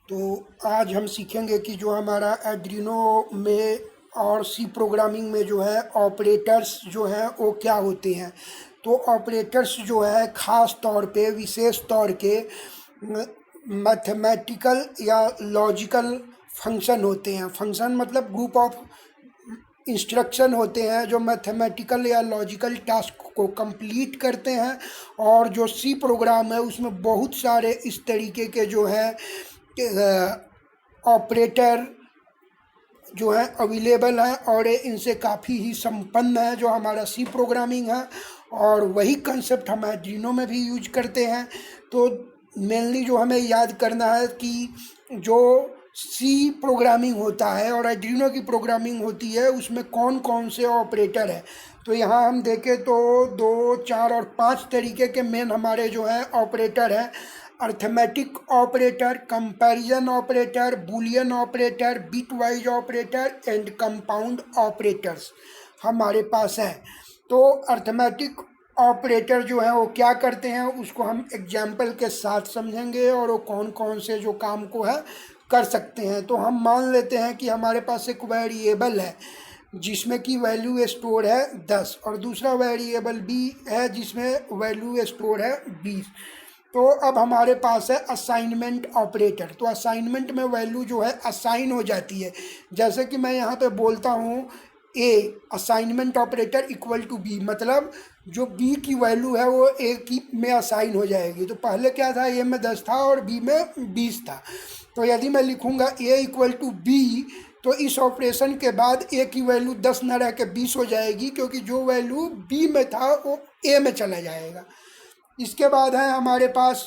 तो आज हम सीखेंगे कि जो हमारा एड्रीनो में और सी प्रोग्रामिंग में जो है ऑपरेटर्स जो हैं वो क्या होते हैं। तो ऑपरेटर्स जो है ख़ास तौर पे विशेष तौर के मैथमेटिकल या लॉजिकल फंक्शन होते हैं। फंक्शन मतलब ग्रुप ऑफ इंस्ट्रक्शन होते हैं जो मैथमेटिकल या लॉजिकल टास्क को कंप्लीट करते हैं। और जो सी प्रोग्राम है उसमें बहुत सारे इस तरीके के जो है ऑपरेटर जो है अवेलेबल है और ये इनसे काफ़ी ही संपन्न है जो हमारा सी प्रोग्रामिंग है। और वही कंसेप्ट हम आर्डिनो में भी यूज करते हैं। तो मेनली जो हमें याद करना है कि जो सी प्रोग्रामिंग होता है और आर्डिनो की प्रोग्रामिंग होती है उसमें कौन कौन से ऑपरेटर है। तो यहाँ हम देखें तो 2, 4 और 5 तरीके के मेन हमारे जो हैं ऑपरेटर हैं। Arithmetic operator, comparison operator, Boolean operator, bit wise operator and compound operators हमारे पास हैं। तो अर्थमेटिक ऑपरेटर जो है वो क्या करते हैं उसको हम एग्जाम्पल के साथ समझेंगे और वो कौन कौन से जो काम को है कर सकते हैं। तो हम मान लेते हैं कि हमारे पास एक वेरिएबल है जिसमें कि वैल्यू स्टोर है 10 और दूसरा वेरिएबल बी है जिसमें वैल्यू स्टोर है 20। तो अब हमारे पास है असाइनमेंट ऑपरेटर। तो असाइनमेंट में वैल्यू जो है असाइन हो जाती है। जैसे कि मैं यहाँ पे बोलता हूँ A assignment operator equal to B, मतलब जो बी की वैल्यू है वो ए की में असाइन हो जाएगी। तो पहले क्या था, ए में 10 था और बी में 20 था। तो यदि मैं लिखूँगा ए इक्वल टू बी तो इस ऑपरेशन के बाद ए की वैल्यू 10 न रह के 20 हो जाएगी क्योंकि जो वैल्यू बी में था वो ए में चला जाएगा। इसके बाद है हमारे पास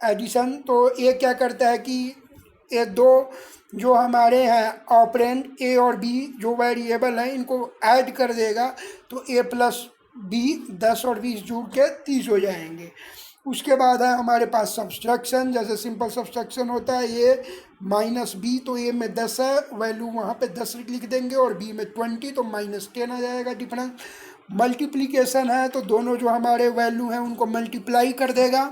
एडिशन। तो ये क्या करता है कि ये दो जो हमारे हैं ऑपरेंड ए और बी जो वेरिएबल हैं इनको ऐड कर देगा। तो ए प्लस बी 10 और 20 जुड़ के 30 हो जाएंगे। उसके बाद है हमारे पास सब्सट्रैक्शन। जैसे सिंपल सब्सट्रैक्शन होता है ए माइनस बी, तो ए में 10 है वैल्यू वहाँ पे 10 लिख देंगे और बी में 20 तो -10 आ जाएगा डिफरेंस। मल्टीप्लिकेशन है तो दोनों जो हमारे वैल्यू हैं उनको मल्टीप्लाई कर देगा।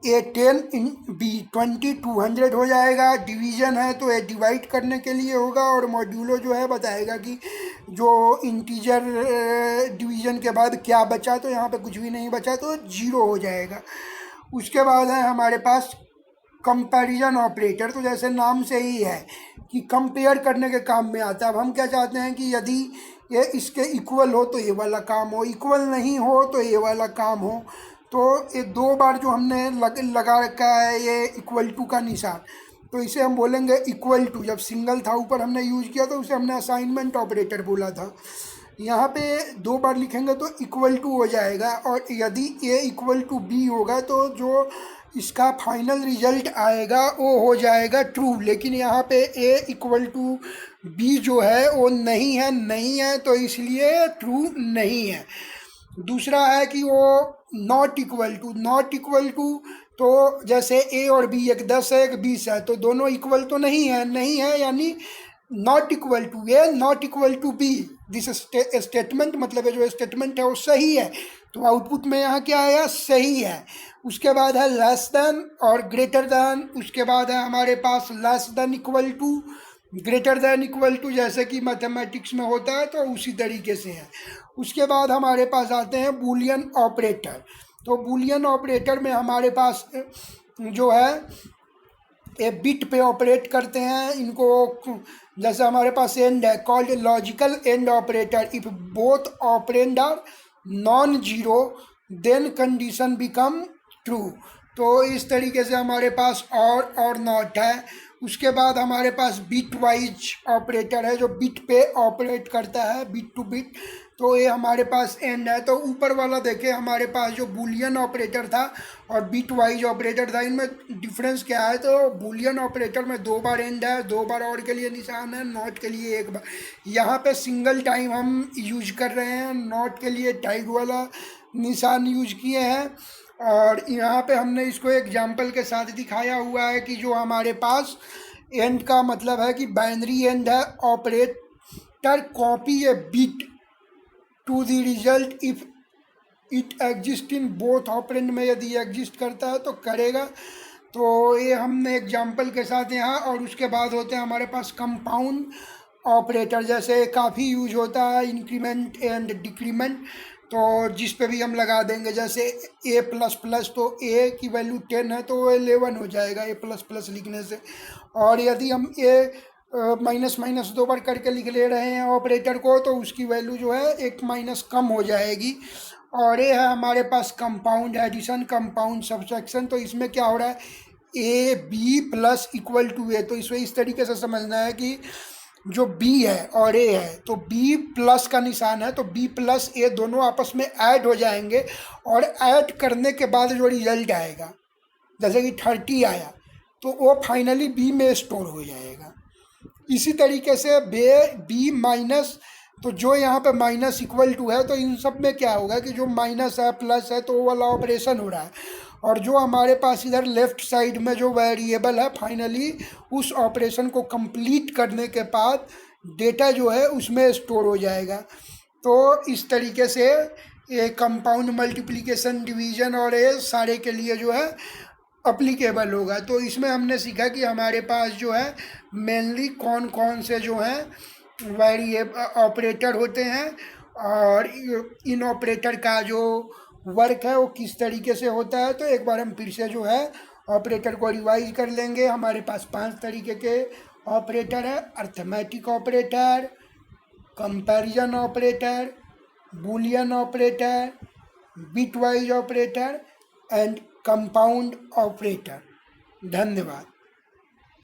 ए 10 इन बी 20 200 हो जाएगा। डिवीजन है तो ये डिवाइड करने के लिए होगा और मॉड्यूलो जो है बताएगा कि जो इंटीजर डिवीजन के बाद क्या बचा, तो यहाँ पे कुछ भी नहीं बचा तो 0 हो जाएगा। उसके बाद है हमारे पास कंपैरिजन ऑपरेटर। तो जैसे नाम से ही है कि कंपेयर करने के काम में आता है। अब हम क्या चाहते हैं कि यदि ये इसके इक्वल हो तो ये वाला काम हो, इक्वल नहीं हो तो ये वाला काम हो। तो ये 2 बार जो हमने लगा रखा है ये इक्वल टू का निशान, तो इसे हम बोलेंगे इक्वल टू। जब सिंगल था ऊपर हमने यूज किया तो उसे हमने असाइनमेंट ऑपरेटर बोला था। यहाँ पे 2 बार लिखेंगे तो इक्वल टू हो जाएगा। और यदि ए इक्वल टू बी होगा तो जो इसका फाइनल रिजल्ट आएगा वो हो जाएगा ट्रू। लेकिन यहाँ पे ए इक्वल टू बी जो है वो नहीं है तो इसलिए ट्रू नहीं है। दूसरा है कि वो नॉट इक्वल टू। तो जैसे ए और बी एक 10 है एक 20 है तो दोनों इक्वल तो नहीं है यानी not equal to A not equal to B. This statement मतलब जो स्टेटमेंट है वो सही है। तो आउटपुट में यहाँ क्या आया, सही है। उसके बाद है लेस देन और ग्रेटर देन। उसके बाद है हमारे पास less than equal to, greater than equal to, जैसे कि मैथमेटिक्स में होता है तो उसी तरीके से है। उसके बाद हमारे पास आते हैं बूलियन ऑपरेटर। तो बूलियन ऑपरेटर में हमारे पास जो है ये बिट पे ऑपरेट करते हैं इनको। जैसे हमारे पास एंड है called logical AND operator. If both operand are non zero then condition become true. तो इस तरीके से हमारे पास और नॉट है। उसके बाद हमारे पास बिट वाइज ऑपरेटर है जो बिट पे ऑपरेट करता है, बिट टू बिट। तो ये हमारे पास एंड है। तो ऊपर वाला देखे हमारे पास जो बूलियन ऑपरेटर था और बिट वाइज ऑपरेटर था, इनमें डिफरेंस क्या है। तो बूलियन ऑपरेटर में 2 बार एंड है, 2 बार और के लिए निशान है, नॉट के लिए 1 बार। यहाँ पे सिंगल टाइम हम यूज कर रहे हैं, नॉट के लिए टाइग वाला निशान यूज किए हैं। और यहाँ पे हमने इसको एग्जाम्पल के साथ दिखाया हुआ है कि जो हमारे पास एंड का मतलब है कि बाइनरी एंड है। Operator copy a bit to the result if it exist in both operand में, यदि एग्जिस्ट करता है तो करेगा। तो ये हमने एग्जाम्पल के साथ यहाँ, और उसके बाद होते हैं हमारे पास कंपाउंड ऑपरेटर, जैसे काफ़ी यूज होता है इंक्रीमेंट एंड डिक्रीमेंट, तो जिस पे भी हम लगा देंगे, जैसे ए प्लस प्लस, तो ए की वैल्यू 10 है तो वो 11 हो जाएगा ए प्लस प्लस लिखने से। और यदि हम ए माइनस माइनस 2 बार करके लिख ले रहे हैं ऑपरेटर को, तो उसकी वैल्यू जो है एक माइनस कम हो जाएगी। और ये है हमारे पास कंपाउंड एडिशन, कंपाउंड सब्सट्रैक्शन। तो इसमें क्या हो रहा है, A B plus equal to A, तो इसमें इस तरीके से समझना है कि जो B है और A है, तो B प्लस का निशान है, तो B प्लस A दोनों आपस में ऐड हो जाएंगे, और ऐड करने के बाद जो रिजल्ट आएगा, जैसे कि 30 आया, तो वो फाइनली B में स्टोर हो जाएगा। इसी तरीके से B माइनस, तो जो यहाँ पे माइनस इक्वल टू है, तो इन सब में क्या होगा कि जो माइनस है प्लस है, तो वो वाला ऑपरेशन हो रहा है, और जो हमारे पास इधर लेफ्ट साइड में जो वेरिएबल है, फाइनली उस ऑपरेशन को कंप्लीट करने के बाद डेटा जो है उसमें स्टोर हो जाएगा। तो इस तरीके से ये कंपाउंड मल्टीप्लिकेशन, डिवीजन और ये सारे के लिए जो है अप्लीकेबल होगा। तो इसमें हमने सीखा कि हमारे पास जो है मेनली कौन कौन से जो हैं वेरिएबल ऑपरेटर होते हैं, और इन ऑपरेटर का जो वर्क है वो किस तरीके से होता है। तो एक बार हम फिर से जो है ऑपरेटर को रिवाइज कर लेंगे। हमारे पास 5 तरीके के ऑपरेटर है: arithmetic operator, comparison operator, Boolean operator, bitwise operator and compound operator. धन्यवाद।